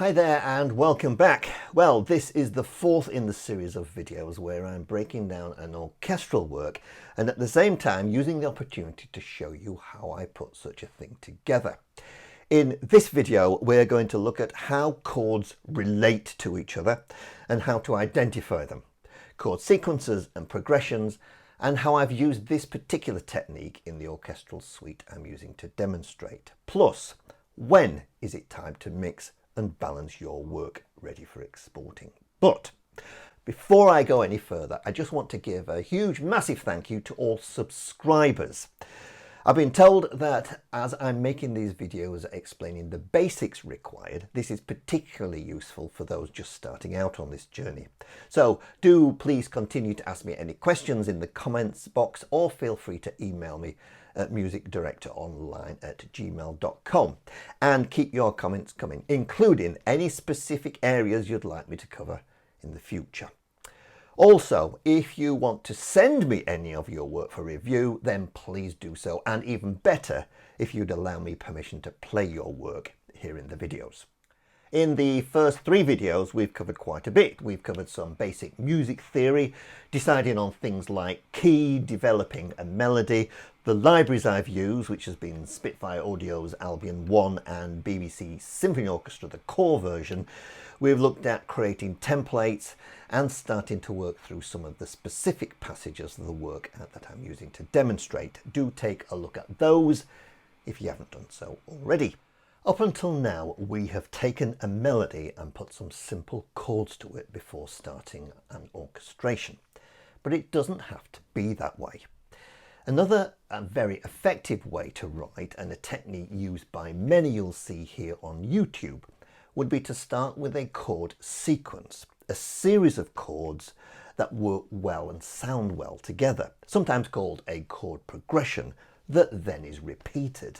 Hi there and welcome back. Well, this is the fourth in the series of videos where I'm breaking down an orchestral work and at the same time using the opportunity to show you how I put such a thing together. In this video, we're going to look at how chords relate to each other and how to identify them, chord sequences and progressions, and how I've used this particular technique in the orchestral suite I'm using to demonstrate. Plus, when is it time to mix and balance your work ready for exporting. But before I go any further, I just want to give a huge, massive thank you to all subscribers. I've been told that as I'm making these videos explaining the basics required, this is particularly useful for those just starting out on this journey. So do please continue to ask me any questions in the comments box or feel free to email me at musicdirectoronline@gmail.com and keep your comments coming, including any specific areas you'd like me to cover in the future. Also, if you want to send me any of your work for review, then please do so, and even better if you'd allow me permission to play your work here in the videos. In the first three videos, we've covered quite a bit. We've covered some basic music theory, deciding on things like key, developing a melody, the libraries I've used, which has been Spitfire Audio's Albion 1 and BBC Symphony Orchestra, the core version. We've looked at creating templates and starting to work through some of the specific passages of the work that I'm using to demonstrate. Do take a look at those if you haven't done so already. Up until now, we have taken a melody and put some simple chords to it before starting an orchestration. But it doesn't have to be that way. Another very effective way to write, and a technique used by many you'll see here on YouTube, would be to start with a chord sequence, a series of chords that work well and sound well together, sometimes called a chord progression that then is repeated.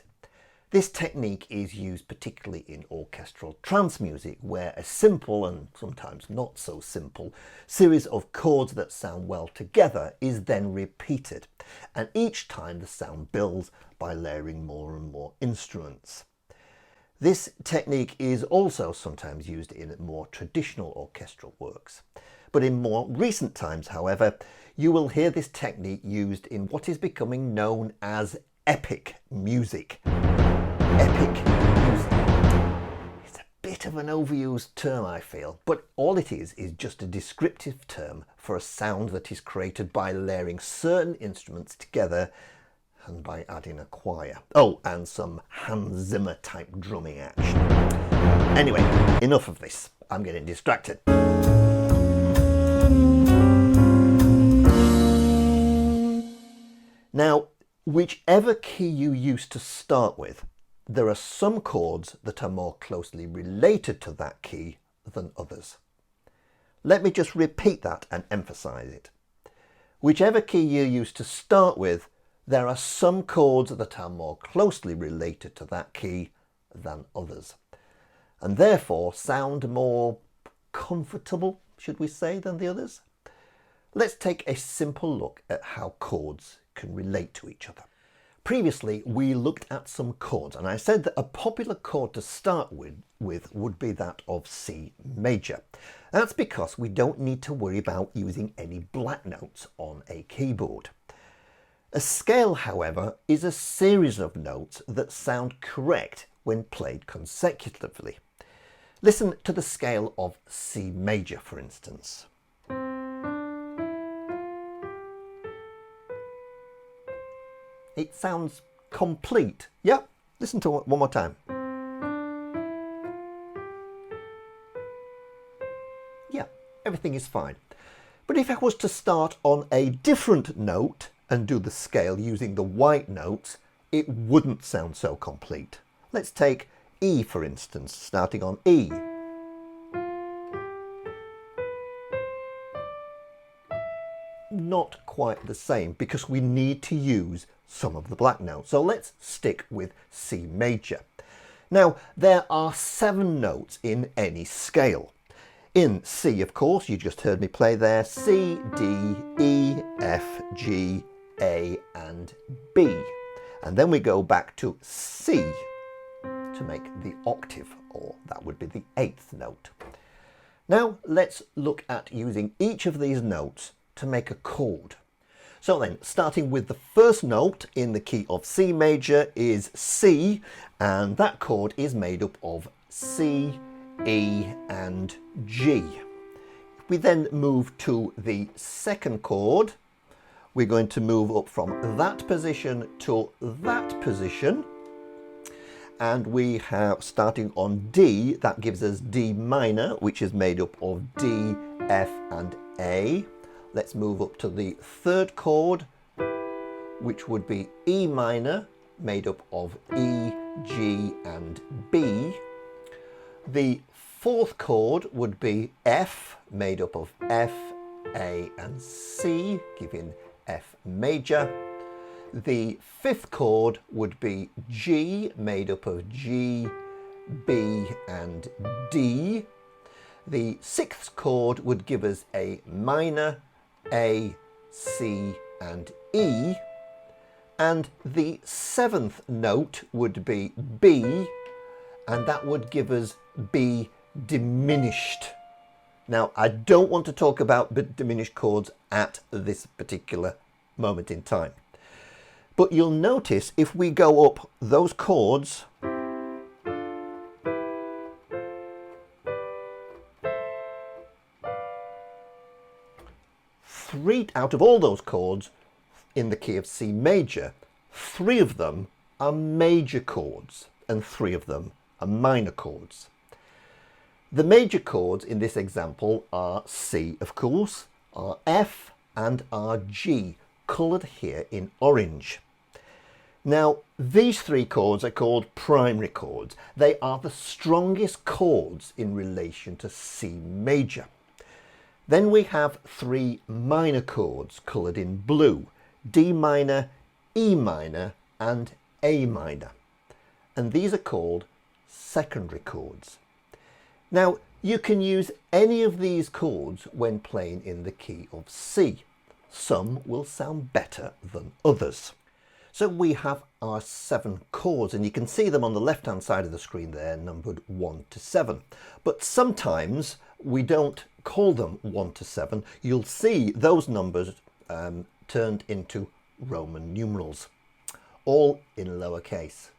This technique is used particularly in orchestral trance music, where a simple and sometimes not so simple series of chords that sound well together is then repeated, and each time the sound builds by layering more and more instruments. This technique is also sometimes used in more traditional orchestral works. But in more recent times, however, you will hear this technique used in what is becoming known as epic music. Epic music. It's a bit of an overused term, I feel, but all it is just a descriptive term for a sound that is created by layering certain instruments together and by adding a choir. Oh, and some Hans Zimmer type drumming action. Anyway, enough of this. I'm getting distracted. Now, whichever key you use to start with, there are some chords that are more closely related to that key than others. Let me just repeat that and emphasize it. Whichever key you use to start with, there are some chords that are more closely related to that key than others, and therefore sound more comfortable, should we say, than the others. Let's take a simple look at how chords can relate to each other. Previously, we looked at some chords, and I said that a popular chord to start with would be that of C major. That's because we don't need to worry about using any black notes on a keyboard. A scale, however, is a series of notes that sound correct when played consecutively. Listen to the scale of C major, for instance. It sounds complete. Yeah, listen to it one more time. Yeah, everything is fine. But if I was to start on a different note and do the scale using the white notes, it wouldn't sound so complete. Let's take E, for instance, starting on E. Not quite the same, because we need to use some of the black notes. So let's stick with C major. Now, there are 7 notes in any scale. In C, of course, you just heard me play there, C, D, E, F, G, A and B. And then we go back to C to make the octave or that would be the 8th note. Now let's look at using each of these notes to make a chord. So then, starting with the first note in the key of C major is C, and that chord is made up of C, E and G. If we then move to the second chord, we're going to move up from that position to that position, and we have, starting on D, that gives us D minor, which is made up of D, F and A. Let's move up to the third chord, which would be E minor, made up of E, G and B. The fourth chord would be F, made up of F, A and C, giving F major. The fifth chord would be G, made up of G, B and D. The sixth chord would give us a minor, A, C and E. And the seventh note would be B, and that would give us B diminished. Now, I don't want to talk about diminished chords at this particular moment in time. But you'll notice if we go up those chords, three out of all those chords in the key of C major, 3 of them are major chords and 3 of them are minor chords. The major chords in this example are C, of course, are F and are G, coloured here in orange. Now, these 3 chords are called primary chords. They are the strongest chords in relation to C major. Then we have 3 minor chords coloured in blue, D minor, E minor and A minor. And these are called secondary chords. Now, you can use any of these chords when playing in the key of C. Some will sound better than others. So we have our 7 chords, and you can see them on the left hand side of the screen there, numbered 1 to 7. But sometimes we don't call them 1 to 7. You'll see those numbers turned into Roman numerals, all in lowercase,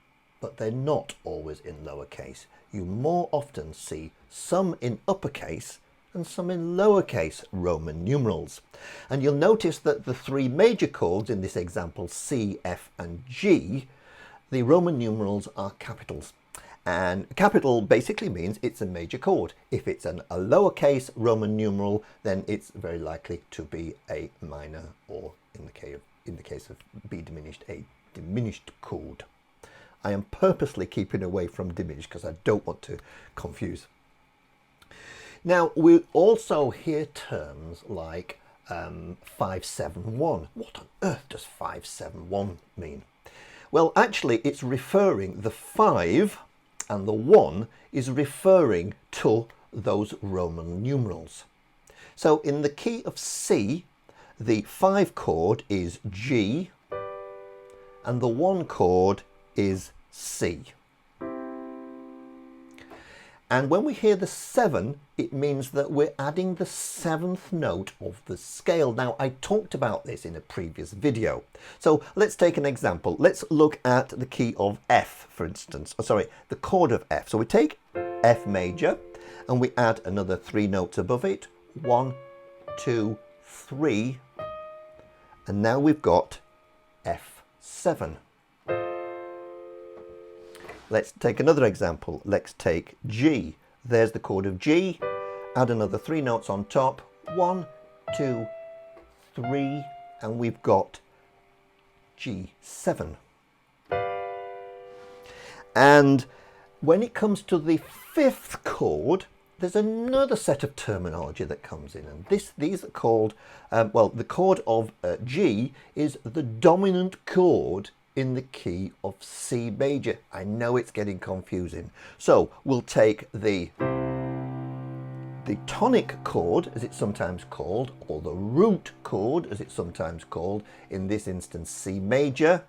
but they're not always in lowercase. You more often see some in uppercase and some in lowercase Roman numerals. And you'll notice that the 3 major chords in this example, C, F and G, the Roman numerals are capitals. And capital basically means it's a major chord. If it's a lowercase Roman numeral, then it's very likely to be a minor, or in the case of B diminished, a diminished chord. I am purposely keeping away from diminished because I don't want to confuse. Now, we also hear terms like 5-7-1. What on earth does 5-7-1 mean? Well, actually, it's referring, the 5 and the 1 is referring to those Roman numerals. So in the key of C, the 5 chord is G and the 1 chord is C. And when we hear the 7, it means that we're adding the 7th note of the scale. Now, I talked about this in a previous video. So let's take an example. Let's look at the key of F, for instance. Oh, sorry, the chord of F. So we take F major and we add another 3 notes above it. 1, 2, 3. And now we've got F7. Let's take another example. Let's take G. There's the chord of G. Add another 3 notes on top. 1, 2, 3, and we've got G7. And when it comes to the 5th chord, there's another set of terminology that comes in, and these are called, well, the chord of G is the dominant chord in the key of C major. I know it's getting confusing. So we'll take the tonic chord, as it's sometimes called, or the root chord, as it's sometimes called, in this instance C major.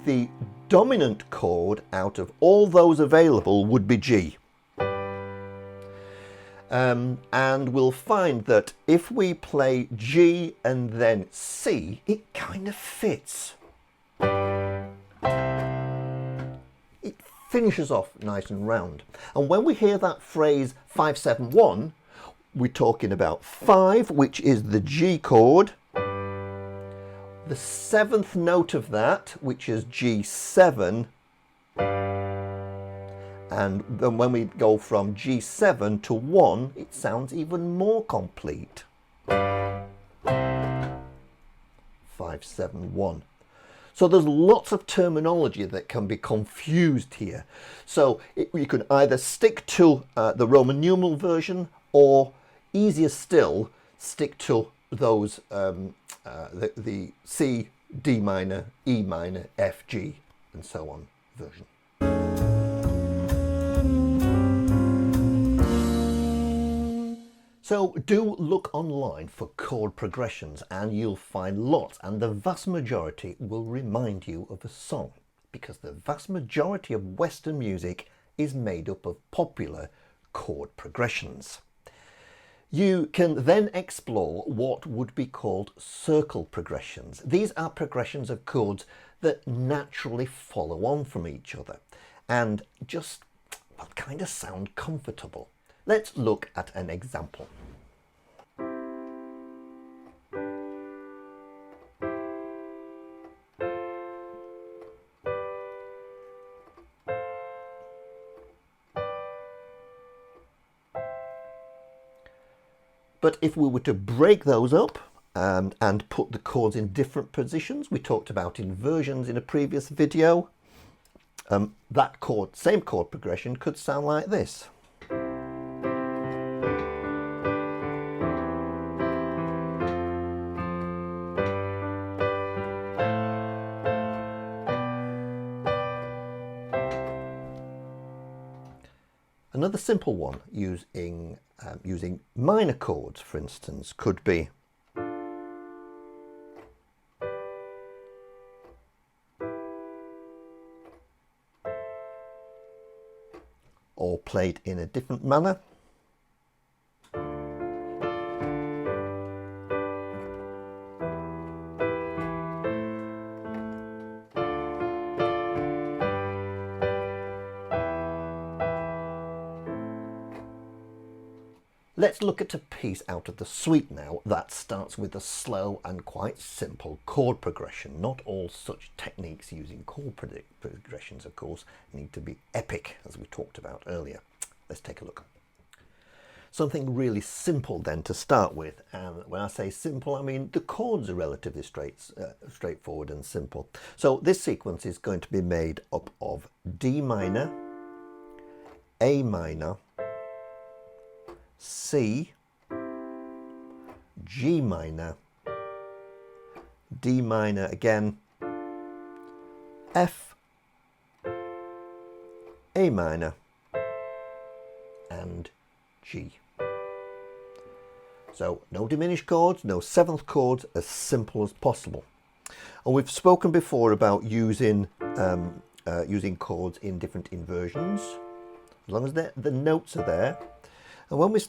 The dominant chord out of all those available would be G. And we'll find that if we play G and then C, it kind of fits. It finishes off nice and round. And when we hear that phrase 5-7-1, we're talking about 5, which is the G chord, the 7th note of that, which is G7, and then when we go from G7 to 1, it sounds even more complete. 5-7-1. So there's lots of terminology that can be confused here. So you can either stick to the Roman numeral version, or easier still, stick to those the C, D minor, E minor, F, G, and so on version. So do look online for chord progressions and you'll find lots, and the vast majority will remind you of a song, because the vast majority of Western music is made up of popular chord progressions. You can then explore what would be called circle progressions. These are progressions of chords that naturally follow on from each other and just, well, kind of sound comfortable. Let's look at an example. But if we were to break those up and put the chords in different positions, we talked about inversions in a previous video, that chord, same chord progression, could sound like this. Another simple one using minor chords, for instance, could be or played in a different manner. Let's look at a piece out of the suite now that starts with a slow and quite simple chord progression. Not all such techniques using chord progressions, of course, need to be epic, as we talked about earlier. Let's take a look. Something really simple then to start with, and when I say simple, I mean the chords are relatively straightforward and simple. So this sequence is going to be made up of D minor, A minor, C, G minor, D minor again, F, A minor, and G. So no diminished chords, no seventh chords, as simple as possible. And we've spoken before about using chords in different inversions, as long as the notes are there. And when we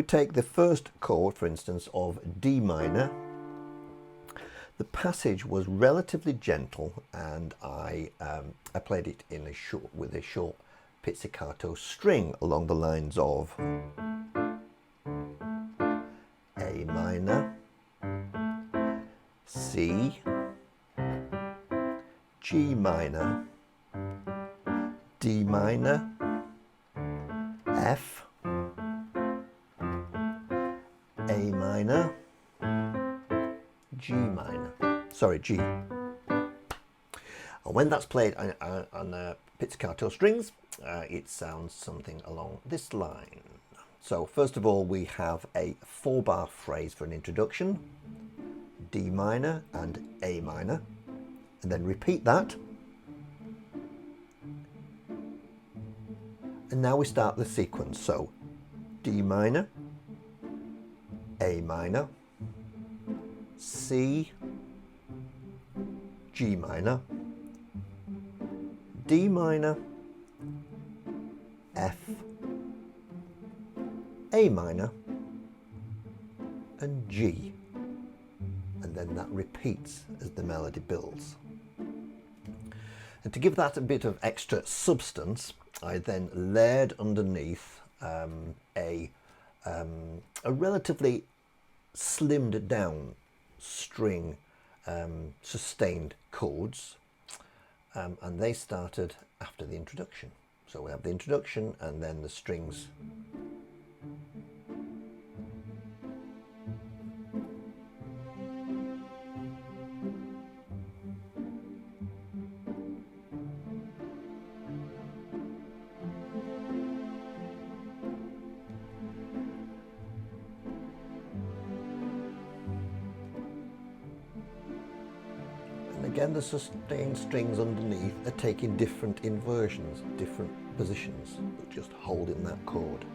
take the first chord, for instance, of D minor, the passage was relatively gentle, and I played it with a short pizzicato string along the lines of A minor, C, G minor, D minor, F, A minor, G minor, sorry, G. And when that's played on pizzicato strings, it sounds something along this line. So first of all, we have a 4-bar phrase for an introduction, D minor and A minor, and then repeat that. And now we start the sequence. So D minor, A minor, C, G minor, D minor, F, A minor, and G. And then that repeats as the melody builds. And to give that a bit of extra substance, I then layered underneath a relatively slimmed down string sustained chords, and they started after the introduction. So we have the introduction and then the strings. Again, the sustained strings underneath are taking different inversions, different positions, but just holding that chord.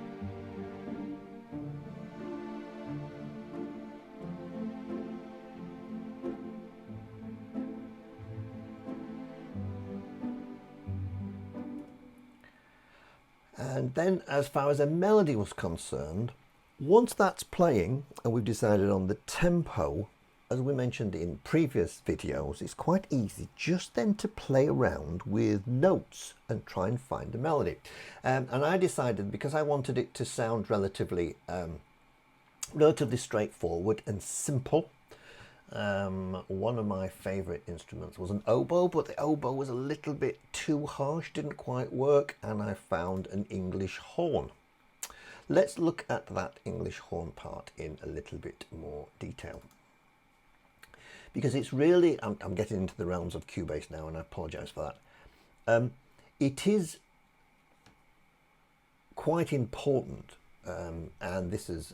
And then as far as a melody was concerned, once that's playing and we've decided on the tempo, as we mentioned in previous videos, it's quite easy just then to play around with notes and try and find a melody. And I decided, because I wanted it to sound relatively straightforward and simple, one of my favourite instruments was an oboe, but the oboe was a little bit too harsh, didn't quite work, and I found an English horn. Let's look at that English horn part in a little bit more detail, because it's really, I'm getting into the realms of Cubase now, and I apologise for that. It is quite important, and this is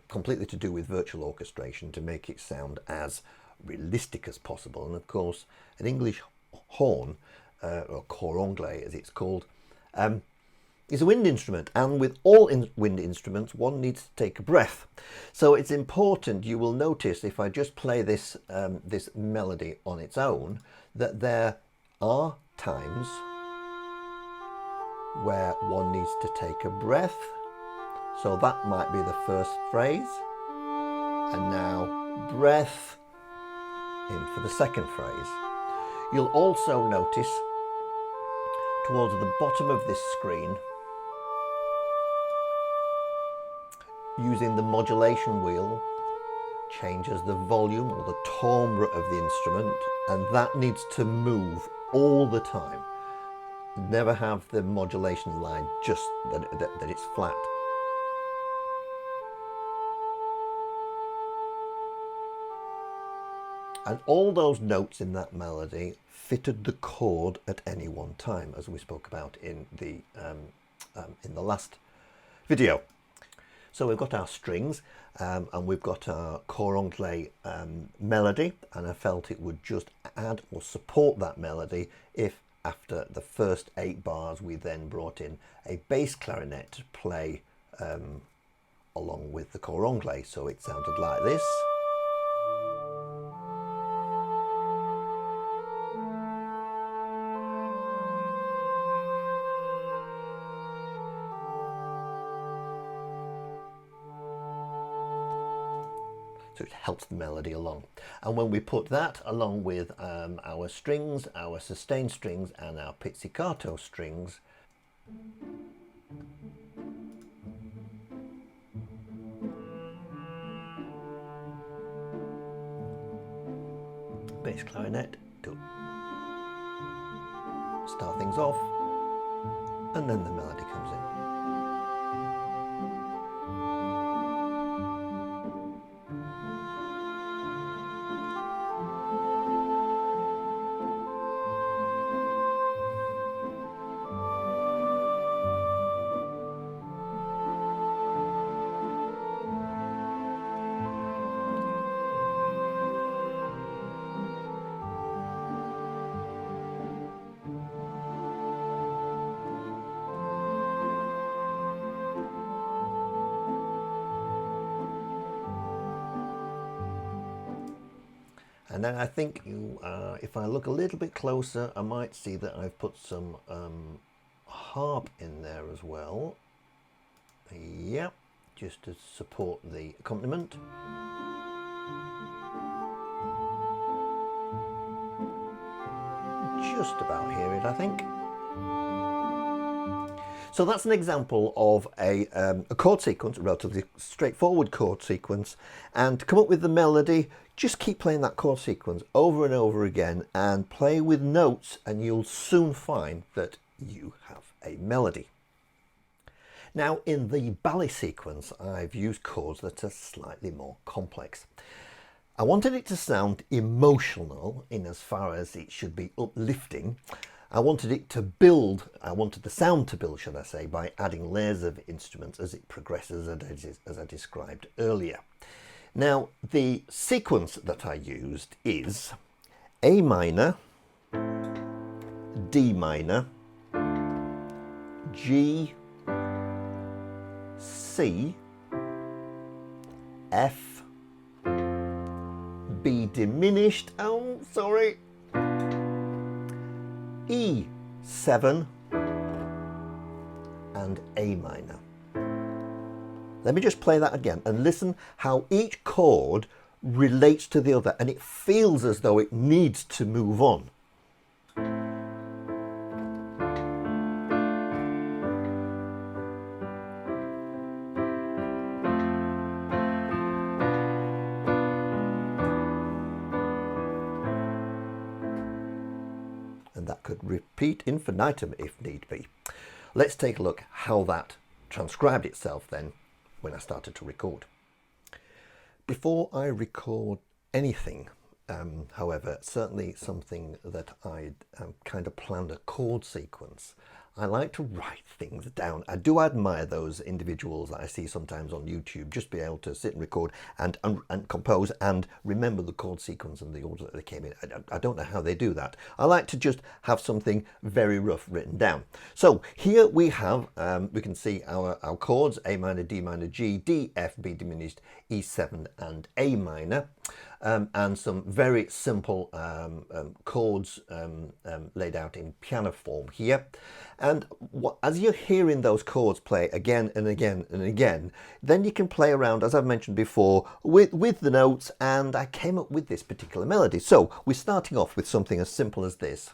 completely to do with virtual orchestration, to make it sound as realistic as possible. And of course, an English horn, or cor anglais as it's called, is a wind instrument, and with all wind instruments one needs to take a breath. So it's important, you will notice if I just play this this melody on its own, that there are times where one needs to take a breath. So that might be the first phrase, and now breath in for the second phrase. You'll also notice towards the bottom of this screen, using the modulation wheel, changes the volume or the timbre of the instrument, and that needs to move all the time. Never have the modulation line just that it's flat. And all those notes in that melody fitted the chord at any one time, as we spoke about in the last video. So we've got our strings, and we've got our cor anglais melody, and I felt it would just add or support that melody if after the first 8 bars we then brought in a bass clarinet to play along with the cor anglais. So it sounded like this. So it helps the melody along. And when we put that along with our strings, our sustained strings and our pizzicato strings, bass clarinet to start things off, and then the melody comes in. And then I think if I look a little bit closer, I might see that I've put some harp in there as well. Yep, just to support the accompaniment. Just about hear it, I think. So that's an example of a chord sequence, a relatively straightforward chord sequence. And to come up with the melody, just keep playing that chord sequence over and over again and play with notes, and you'll soon find that you have a melody. Now, in the ballet sequence, I've used chords that are slightly more complex. I wanted it to sound emotional in as far as it should be uplifting. I wanted it to build, I wanted the sound to build, should I say, by adding layers of instruments as it progresses, as I described earlier. Now, the sequence that I used is A minor, D minor, G, C, F, B diminished, oh, sorry, E7, and A minor. Let me just play that again and listen how each chord relates to the other, and it feels as though it needs to move on. And that could repeat infinitum if need be. Let's take a look how that transcribed itself then when I started to record. Before I record anything, however, certainly something that I kind of planned a chord sequence, I like to write things down. I do admire those individuals that I see sometimes on YouTube, just be able to sit and record and compose and remember the chord sequence and the order that they came in. I don't know how they do that. I like to just have something very rough written down. So here we have, we can see our chords, A minor, D minor, G, D, F, B diminished, E7 and A minor. And some very simple chords laid out in piano form here. And as you're hearing those chords play again and again and again, then you can play around, as I've mentioned before, with the notes, and I came up with this particular melody. So we're starting off with something as simple as this.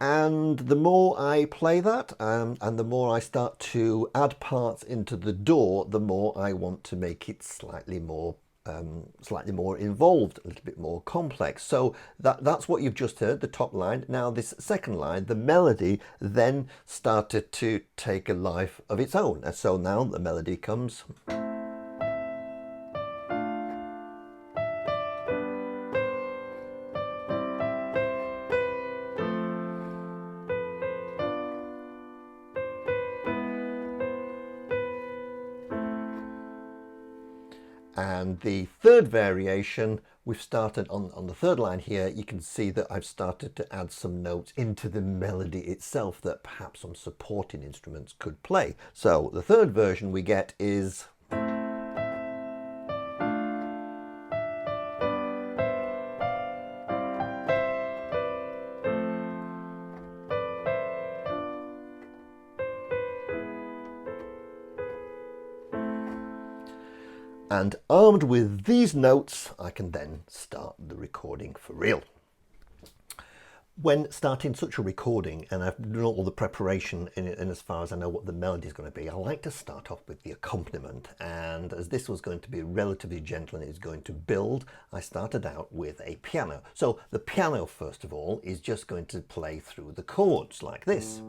And the more I play that, and the more I start to add parts into the door, the more I want to make it slightly more involved, a little bit more complex. So that's what you've just heard, the top line. Now this second line, the melody, then started to take a life of its own. And so now the melody comes. And the third variation, we've started on the third line here, you can see that I've started to add some notes into the melody itself that perhaps some supporting instruments could play. So the third version we get is... And armed with these notes, I can then start the recording for real. When starting such a recording, and I've done all the preparation in as far as I know what the melody is going to be, I like to start off with the accompaniment. And as this was going to be relatively gentle and it's going to build, I started out with a piano. So the piano, first of all, is just going to play through the chords like this.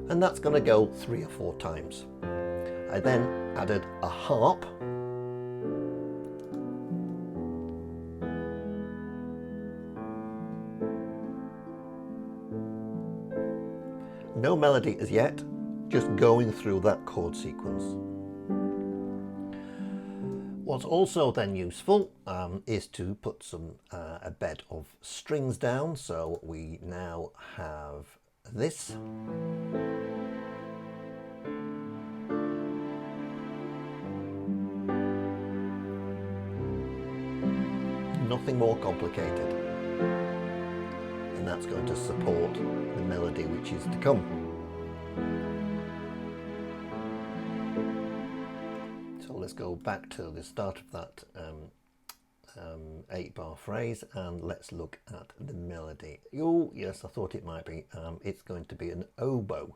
And that's going to go 3 or 4 times. I then added a harp. No melody as yet, just going through that chord sequence. What's also then useful is to put a bed of strings down. So we now have this. Nothing more complicated. And that's going to support the melody which is to come. So let's go back to the start of that 8-bar phrase and let's look at the melody. Oh yes, I thought it might be. It's going to be an oboe.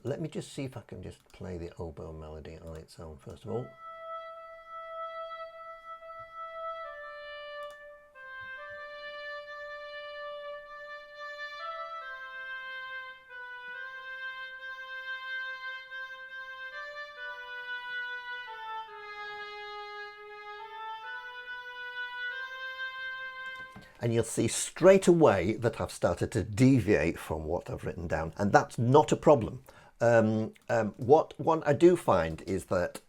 Let me just see if I can just play the oboe melody on its own first of all. And you'll see straight away that I've started to deviate from what I've written down, and that's not a problem. What I do find is that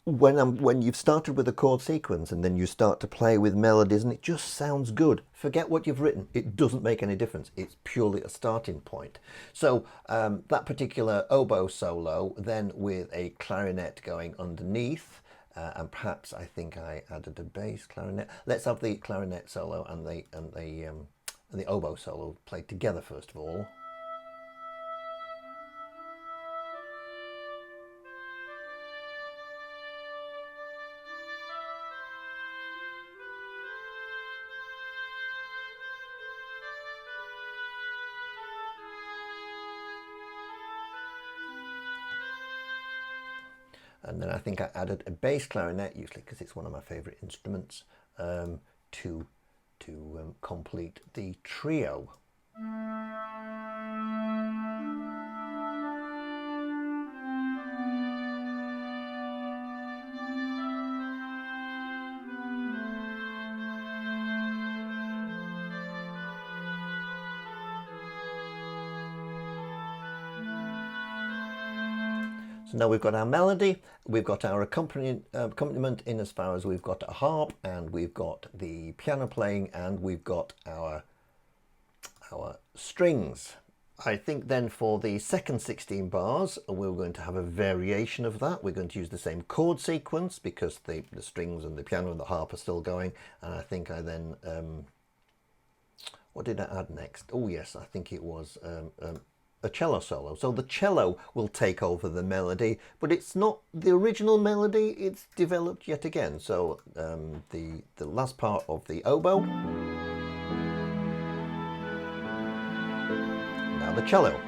when you've started with a chord sequence and then you start to play with melodies and it just sounds good, forget what you've written. It doesn't make any difference. It's purely a starting point. So that particular oboe solo, then with a clarinet going underneath, and perhaps I think I added a bass clarinet. Let's have the clarinet solo and the oboe solo played together first of all. And then I think I added a bass clarinet, usually because it's one of my favourite instruments, to complete the trio. So now we've got our melody, we've got our accompaniment in as far as we've got a harp and we've got the piano playing and we've got our strings. I think then for the second 16 bars we're going to have a variation of that. We're going to use the same chord sequence because the strings and the piano and the harp are still going, and I think I then what did I add next? Oh yes, I think it was a cello solo. So the cello will take over the melody, but it's not the original melody, it's developed yet again. So the last part of the oboe, now the cello.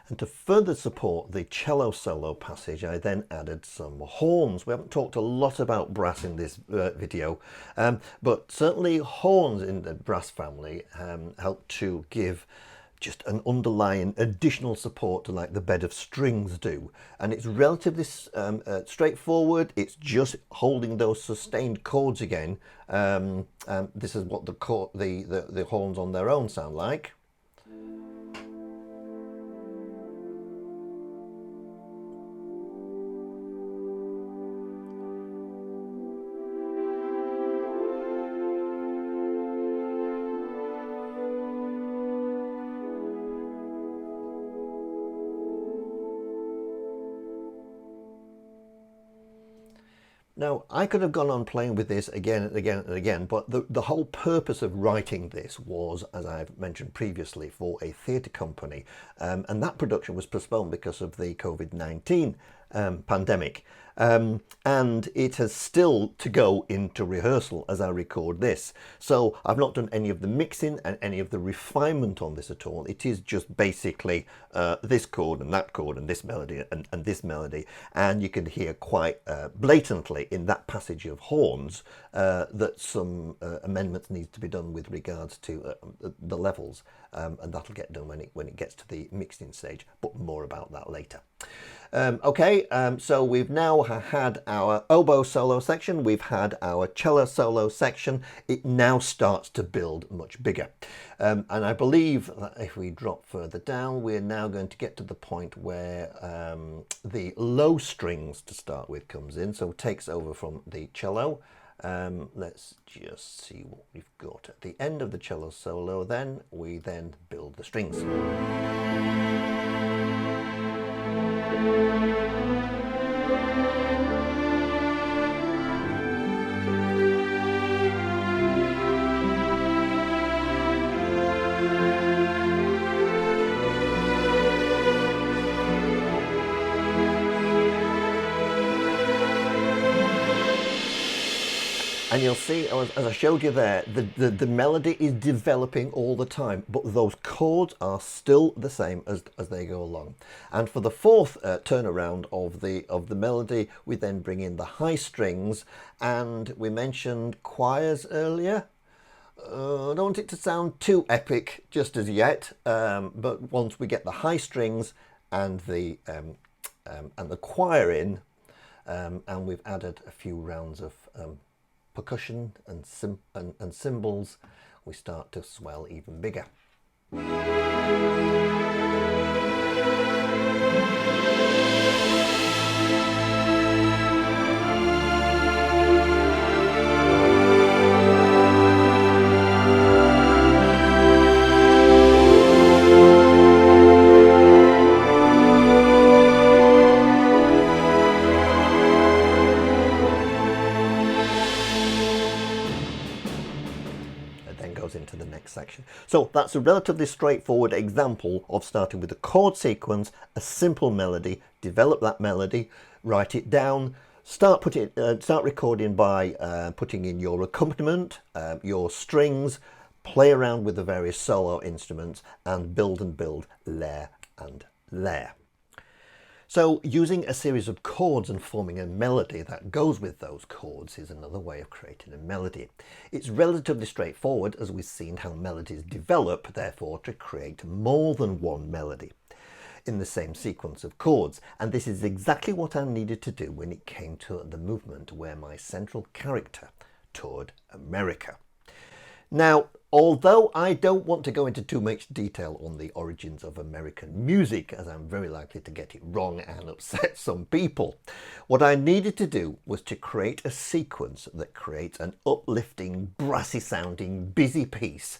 And to further support the cello solo passage, I then added some horns. We haven't talked a lot about brass in this video, but certainly horns in the brass family help to give just an underlying additional support to like the bed of strings do. And it's relatively straightforward. It's just holding those sustained chords again. This is what the horns on their own sound like. Now, I could have gone on playing with this again and again and again, but the whole purpose of writing this was, as I've mentioned previously, for a theatre company. And that production was postponed because of the COVID-19 pandemic. And it has still to go into rehearsal as I record this. So I've not done any of the mixing and any of the refinement on this at all. It is just basically this chord and that chord and this melody and this melody. And you can hear quite blatantly in that passage of horns that some amendments need to be done with regards to the levels. And that'll get done when it gets to the mixing stage, but more about that later. So we've now had our oboe solo section, we've had our cello solo section. It now starts to build much bigger. And I believe that if we drop further down, we're now going to get to the point where the low strings to start with comes in, so it takes over from the cello. Let's just see what we've got at the end of the cello solo. Then we build the strings. And you'll see, as I showed you there, the melody is developing all the time, but those chords are still the same as they go along. And for the fourth turnaround of the melody, we then bring in the high strings, and we mentioned choirs earlier. I don't want it to sound too epic just as yet, but once we get the high strings and the choir in, and we've added a few rounds of percussion and cymbals, we start to swell even bigger. Into the next section. So that's a relatively straightforward example of starting with a chord sequence, a simple melody, develop that melody, write it down, start recording by putting in your accompaniment, your strings, play around with the various solo instruments, and build layer and layer. So using a series of chords and forming a melody that goes with those chords is another way of creating a melody. It's relatively straightforward, as we've seen how melodies develop, therefore, to create more than one melody in the same sequence of chords. And this is exactly what I needed to do when it came to the movement where my central character toured America. Now, although I don't want to go into too much detail on the origins of American music, as I'm very likely to get it wrong and upset some people, what I needed to do was to create a sequence that creates an uplifting, brassy sounding, busy piece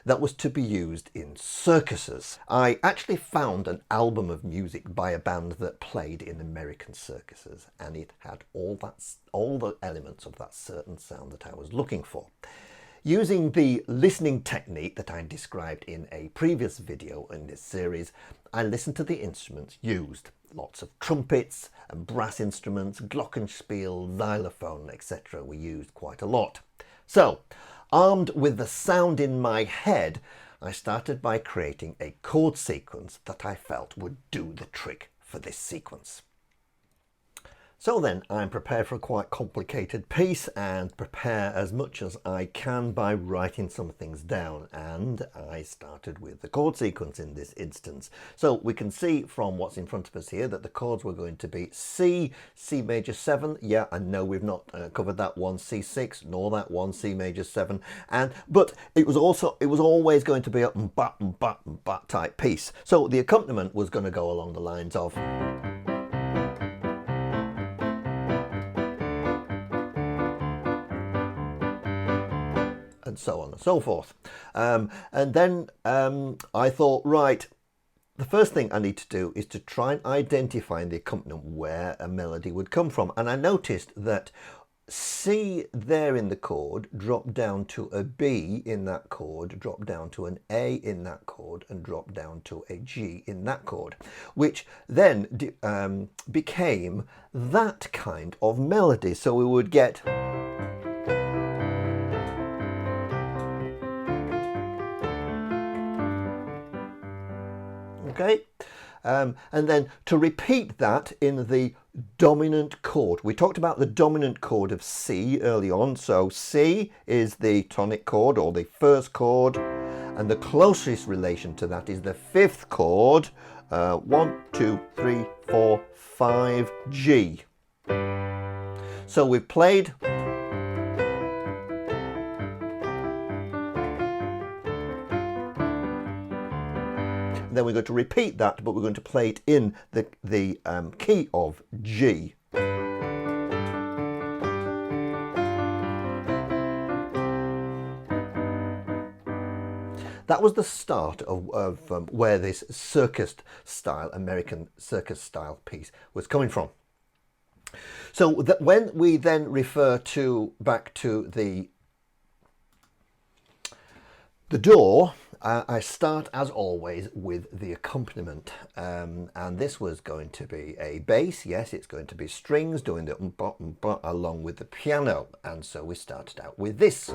that was to be used in circuses. I actually found an album of music by a band that played in American circuses, and it had all the elements of that certain sound that I was looking for. Using the listening technique that I described in a previous video in this series, I listened to the instruments used. Lots of trumpets and brass instruments, glockenspiel, xylophone, etc. were used quite a lot. So, armed with the sound in my head, I started by creating a chord sequence that I felt would do the trick for this sequence. So then I'm prepared for a quite complicated piece, and prepare as much as I can by writing some things down, and I started with the chord sequence in this instance. So we can see from what's in front of us here that the chords were going to be C, C major 7, yeah, I know we've not covered that one, C6, nor that one, C major 7, but it was always going to be a mba type piece. So the accompaniment was going to go along the lines of and so on and so forth. And then I thought, right, the first thing I need to do is to try and identify in the accompaniment where a melody would come from. And I noticed that C there in the chord, drop down to a B in that chord, drop down to an A in that chord, and drop down to a G in that chord, which then became that kind of melody. So we would get okay. And then to repeat that in the dominant chord. We talked about the dominant chord of C early on. So C is the tonic chord or the first chord, and the closest relation to that is the fifth chord. 1, 2, 3, 4, 5, G. So we've played then we're going to repeat that, but we're going to play it in the key of G. That was the start of where this circus-style, American circus-style piece was coming from. So that when we then refer back to the door, I start as always with the accompaniment, and this was going to be a bass. Yes, it's going to be strings doing the along with the piano, and so we started out with this.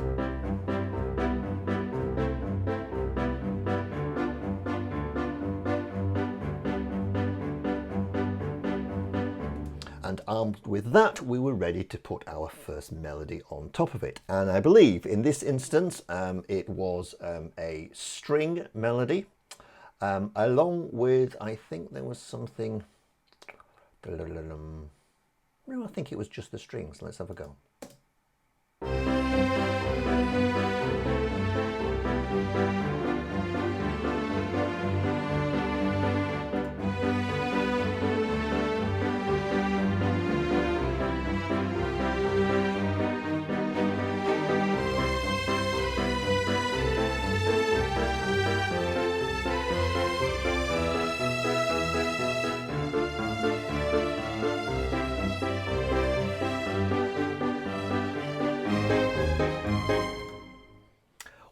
And armed with that, we were ready to put our first melody on top of it. And I believe in this instance, it was a string melody, along with, I think there was something, no, I think it was just the strings. Let's have a go.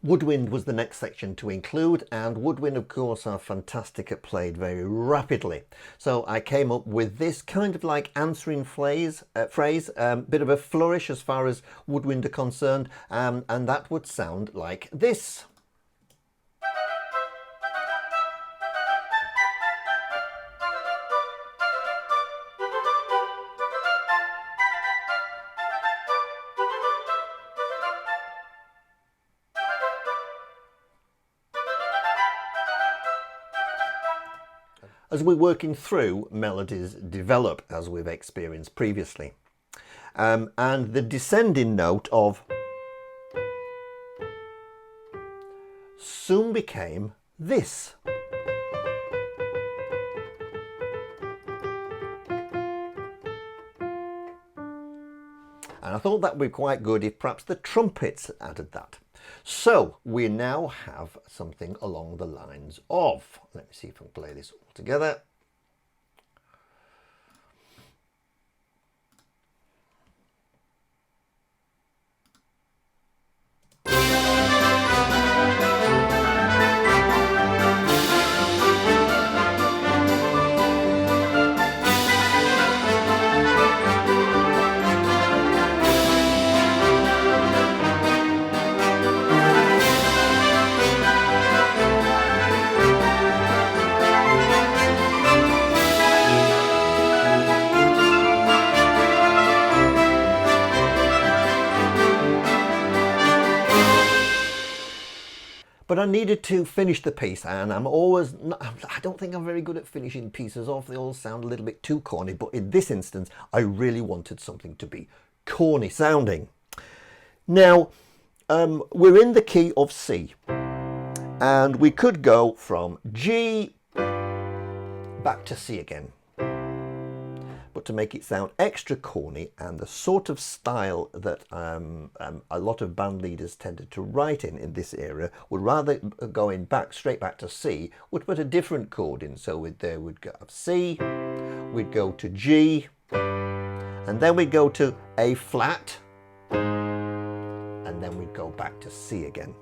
Woodwind was the next section to include, and woodwind, of course, are fantastic at played very rapidly. So I came up with this kind of like answering phrase, bit of a flourish as far as woodwind are concerned, and that would sound like this. As we're working through, melodies develop as we've experienced previously. And the descending note of soon became this. And I thought that would be quite good if perhaps the trumpets added that. So we now have something along the lines of, let me see if I can play this all together. But I needed to finish the piece, and I don't think I'm very good at finishing pieces off. They all sound a little bit too corny, but in this instance, I really wanted something to be corny sounding. Now, we're in the key of C, and we could go from G back to C again. But to make it sound extra corny and the sort of style that a lot of band leaders tended to write in this era, would rather going straight back to C, would put a different chord in. So we'd go C, we'd go to G, and then we'd go to A flat, and then we go back to C again.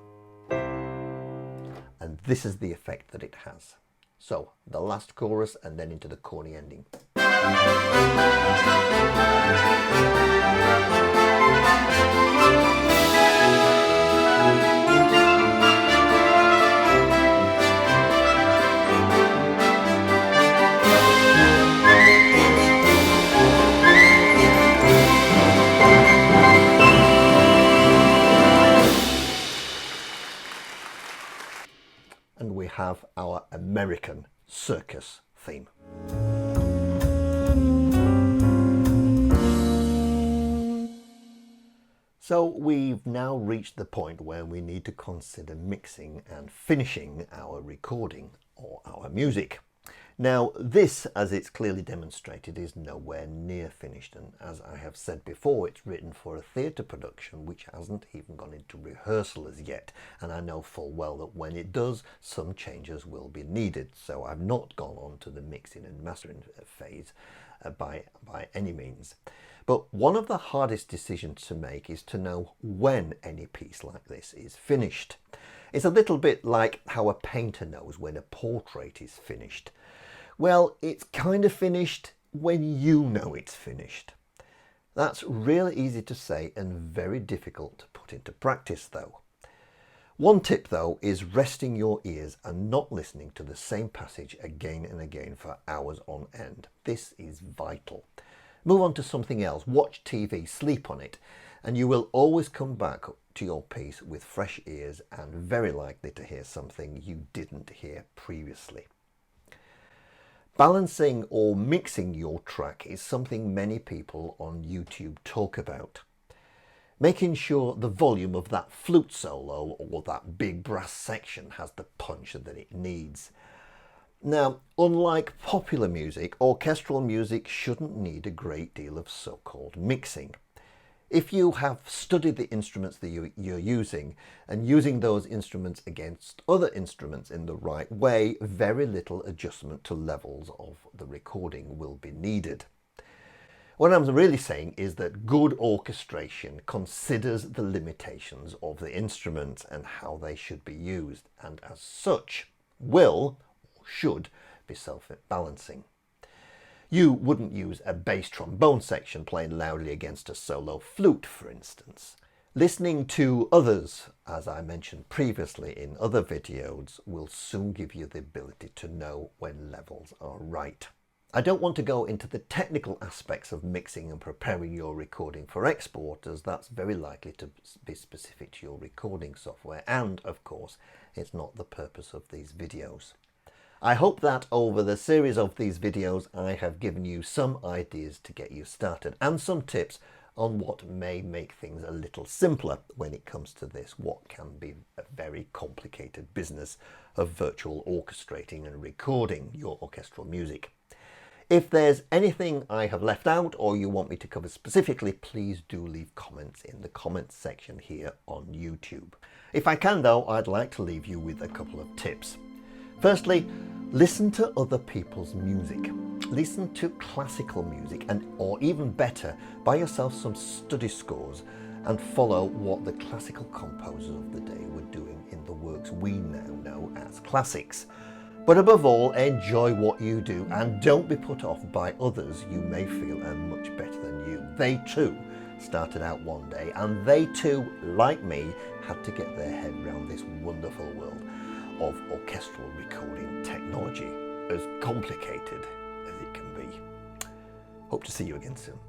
And this is the effect that it has. So the last chorus and then into the corny ending. And we have our American circus theme. So we've now reached the point where we need to consider mixing and finishing our recording or our music. Now this, as it's clearly demonstrated, is nowhere near finished, and as I have said before, it's written for a theatre production which hasn't even gone into rehearsal as yet, and I know full well that when it does, some changes will be needed, so I've not gone on to the mixing and mastering phase by any means. But one of the hardest decisions to make is to know when any piece like this is finished. It's a little bit like how a painter knows when a portrait is finished. Well, it's kind of finished when you know it's finished. That's really easy to say and very difficult to put into practice though. One tip though is resting your ears and not listening to the same passage again and again for hours on end. This is vital. Move on to something else, watch TV, sleep on it, and you will always come back to your piece with fresh ears and very likely to hear something you didn't hear previously. Balancing or mixing your track is something many people on YouTube talk about. Making sure the volume of that flute solo or that big brass section has the punch that it needs. Now, unlike popular music, orchestral music shouldn't need a great deal of so-called mixing. If you have studied the instruments that you're using and using those instruments against other instruments in the right way, very little adjustment to levels of the recording will be needed. What I'm really saying is that good orchestration considers the limitations of the instruments and how they should be used, and as such will or should be self-balancing. You wouldn't use a bass trombone section playing loudly against a solo flute, for instance. Listening to others, as I mentioned previously in other videos, will soon give you the ability to know when levels are right. I don't want to go into the technical aspects of mixing and preparing your recording for export, as that's very likely to be specific to your recording software, and of course it's not the purpose of these videos. I hope that over the series of these videos I have given you some ideas to get you started and some tips on what may make things a little simpler when it comes to this, what can be a very complicated business of virtual orchestrating and recording your orchestral music. If there's anything I have left out or you want me to cover specifically, please do leave comments in the comments section here on YouTube. If I can though, I'd like to leave you with a couple of tips. Firstly, listen to other people's music. Listen to classical music or even better, buy yourself some study scores and follow what the classical composers of the day were doing in the works we now know as classics. But above all, enjoy what you do and don't be put off by others you may feel are much better than you. They too started out one day and they too, like me, had to get their head around this wonderful world of orchestral recording technology, as complicated as it can be. Hope to see you again soon.